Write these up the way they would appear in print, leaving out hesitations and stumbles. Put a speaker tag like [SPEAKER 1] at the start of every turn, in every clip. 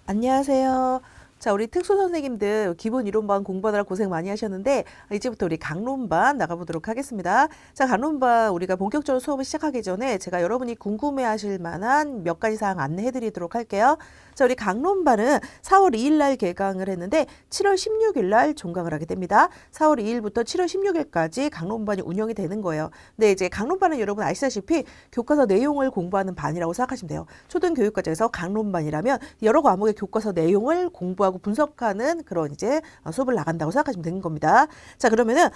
[SPEAKER 1] 안녕하세요. 자, 우리 특수 선생님들 기본 이론반 공부하느라 고생 많이 하셨는데 이제부터 우리 강론반 나가보도록 하겠습니다. 자, 강론반 우리가 본격적으로 수업을 시작하기 전에 제가 여러분이 궁금해하실 만한 몇 가지 사항 안내해드리도록 할게요. 자, 우리 강론반은 4월 2일 날 개강을 했는데 7월 16일 날 종강을 하게 됩니다. 4월 2일부터 7월 16일까지 강론반이 운영이 되는 거예요. 근데 이제 강론반은 여러분 아시다시피 교과서 내용을 공부하는 반이라고 생각하시면 돼요. 초등교육과정에서 강론반이라면 여러 과목의 교과서 내용을 공부하고 분석하는 그런 이제 수업을 나간다고 생각하시면 되는 겁니다. 자, 그러면은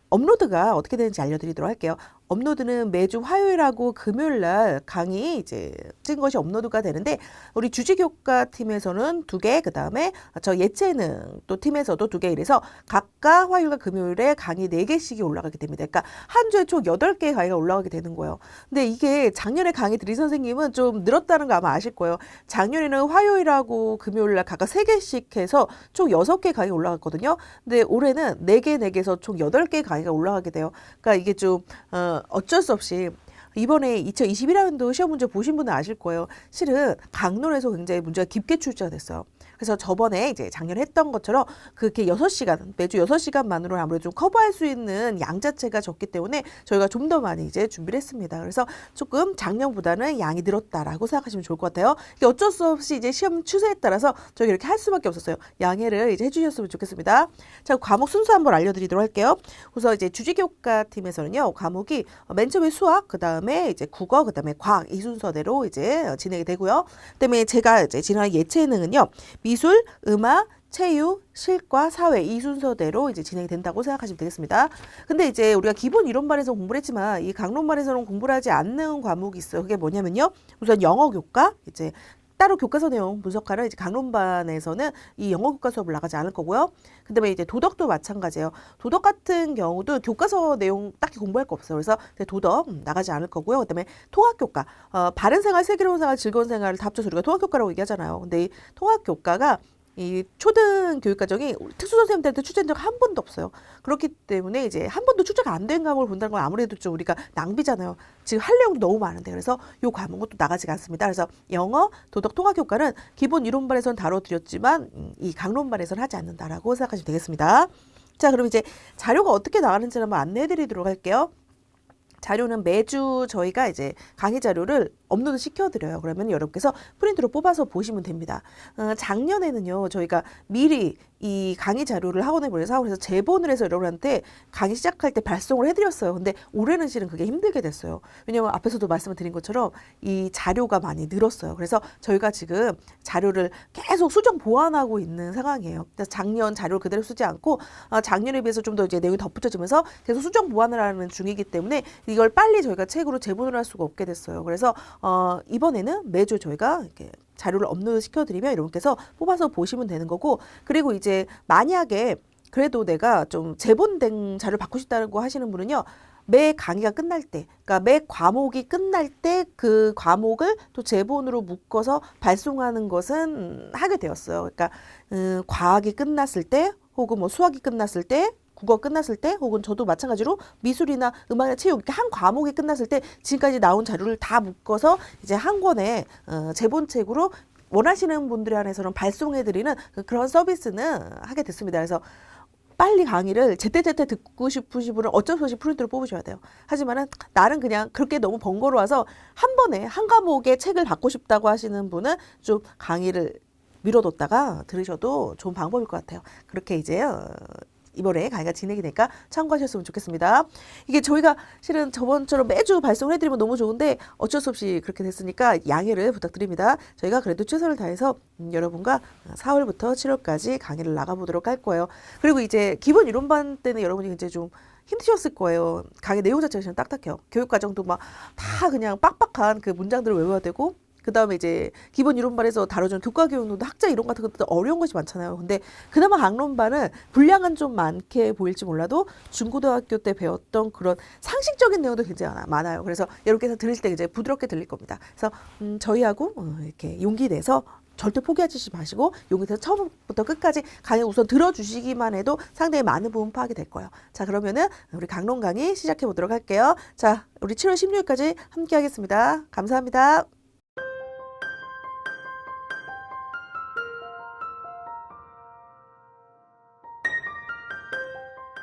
[SPEAKER 1] 업로드가 어떻게 되는지 알려드리도록 할게요. 업로드는 매주 화요일하고 금요일 날 강의 이제 찍은 것이 업로드가 되는데 우리 주지교과 팀에서는 2개, 그 다음에 저 예체능 또 팀에서도 2개 이래서 각각 화요일과 금요일에 강의 4개씩이 올라가게 됩니다. 그러니까 한 주에 총 8개의 강의가 올라가게 되는 거예요. 근데 이게 작년에 강의 드린 선생님은 좀 늘었다는 거 아마 아실 거예요. 작년에는 화요일하고 금요일 날 각각 3개씩 해서 총 6개 강의가 올라갔거든요. 근데 올해는 4개, 4개에서 총 8개 강의가 올라가게 돼요. 그러니까 이게 좀 어쩔 수 없이 이번에 2021학년도 시험 문제 보신 분은 아실 거예요. 실은 강론에서 굉장히 문제가 깊게 출제가 됐어요. 그래서 저번에 이제 작년에 했던 것처럼 그렇게 6시간, 매주 6시간만으로 아무래도 좀 커버할 수 있는 양 자체가 적기 때문에 저희가 좀 더 많이 이제 준비를 했습니다. 그래서 조금 작년보다는 양이 늘었다라고 생각하시면 좋을 것 같아요. 이게 어쩔 수 없이 이제 시험 추세에 따라서 저희가 이렇게 할 수밖에 없었어요. 양해를 이제 해주셨으면 좋겠습니다. 자, 과목 순서 한번 알려드리도록 할게요. 우선 이제 주지교과 팀에서는요, 과목이 맨 처음에 수학, 그 다음에 이제 국어, 그 다음에 과학 이 순서대로 이제 진행이 되고요. 그다음에 제가 이제 진행한 예체능은요, 미술, 음악, 체육, 실과, 사회 이 순서대로 이제 진행이 된다고 생각하시면 되겠습니다. 근데 이제 우리가 기본 이론반에서 공부를 했지만 이 강론반에서는 공부를 하지 않는 과목이 있어요. 그게 뭐냐면요. 우선 영어 교과, 이제 따로 교과서 내용 분석하는 이제 강론반에서는 이 영어 교과 수업을 나가지 않을 거고요. 그다음에 이제 도덕도 마찬가지예요. 도덕 같은 경우도 교과서 내용 딱히 공부할 거 없어요. 그래서 도덕 나가지 않을 거고요. 그다음에 통합교과, 바른 생활, 슬기로운 생활, 즐거운 생활을 다 합쳐서 우리가 통합교과라고 얘기하잖아요. 근데 이 통합교과가 이 초등 교육과정이 특수선생님들한테 출제한 적 한 번도 없어요. 그렇기 때문에 이제 한 번도 출제가 안 된 과목을 본다는 건 아무래도 좀 우리가 낭비잖아요. 지금 할 내용도 너무 많은데 그래서 요 과목은 또 나가지가 않습니다. 그래서 영어, 도덕, 통합교과는 기본 이론반에서는 다뤄드렸지만 이 강론반에서는 하지 않는다라고 생각하시면 되겠습니다. 자, 그럼 이제 자료가 어떻게 나가는지 한번 안내해드리도록 할게요. 자료는 매주 저희가 이제 강의 자료를 업로드 시켜드려요. 그러면 여러분께서 프린트로 뽑아서 보시면 됩니다. 작년에는요, 저희가 미리 이 강의 자료를 학원에 보내서 그래서 제본을 해서 여러분한테 강의 시작할 때 발송을 해드렸어요. 근데 올해는 실은 그게 힘들게 됐어요. 왜냐면 앞에서도 말씀을 드린 것처럼 이 자료가 많이 늘었어요. 그래서 저희가 지금 자료를 계속 수정 보완하고 있는 상황이에요. 그래서 작년 자료를 그대로 쓰지 않고 작년에 비해서 좀 더 이제 내용이 덧붙여지면서 계속 수정 보완을 하는 중이기 때문에 이걸 빨리 저희가 책으로 제본을 할 수가 없게 됐어요. 그래서 이번에는 매주 저희가 이렇게 자료를 업로드 시켜드리면 여러분께서 뽑아서 보시면 되는 거고, 그리고 이제 만약에 그래도 내가 좀 제본된 자료를 받고 싶다고 하시는 분은요, 매 강의가 끝날 때, 그러니까 매 과목이 끝날 때 그 과목을 또 제본으로 묶어서 발송하는 것은 하게 되었어요. 그러니까 과학이 끝났을 때, 혹은 뭐 수학이 끝났을 때, 국어 끝났을 때, 혹은 저도 마찬가지로 미술이나 음악이나 체육 이렇게 한 과목이 끝났을 때 지금까지 나온 자료를 다 묶어서 이제 한 권의 제본책으로 원하시는 분들에 한해서는 발송해드리는 그런 서비스는 하게 됐습니다. 그래서 빨리 강의를 제때제때 듣고 싶으신 분은 어쩔 수 없이 프린트로 뽑으셔야 돼요. 하지만은 나는 그냥 그렇게 너무 번거로워서 한 번에 한 과목의 책을 받고 싶다고 하시는 분은 좀 강의를 미뤄뒀다가 들으셔도 좋은 방법일 것 같아요. 그렇게 이제 이번에 강의가 진행이 되니까 참고하셨으면 좋겠습니다. 이게 저희가 실은 저번처럼 매주 발송을 해드리면 너무 좋은데 어쩔 수 없이 그렇게 됐으니까 양해를 부탁드립니다. 저희가 그래도 최선을 다해서 여러분과 4월부터 7월까지 강의를 나가보도록 할 거예요. 그리고 이제 기본 이론반 때는 여러분이 이제 좀 힘드셨을 거예요. 강의 내용 자체가 좀 딱딱해요. 교육과정도 막 다 그냥 빡빡한 그 문장들을 외워야 되고, 그 다음에 이제 기본 이론반에서 다뤄주는 교과교육론도 학자 이론 같은 것도 어려운 것이 많잖아요. 근데 그나마 강론반은 분량은 좀 많게 보일지 몰라도 중고등학교 때 배웠던 그런 상식적인 내용도 굉장히 많아요. 그래서 여러분께서 들으실 때 이제 부드럽게 들릴 겁니다. 그래서 저희하고 이렇게 용기 내서 절대 포기하지 마시고 용기 내서 처음부터 끝까지 강의 우선 들어주시기만 해도 상당히 많은 부분 파악이 될 거예요. 자, 그러면은 우리 강론 강의 시작해 보도록 할게요. 자, 우리 7월 16일까지 함께 하겠습니다. 감사합니다.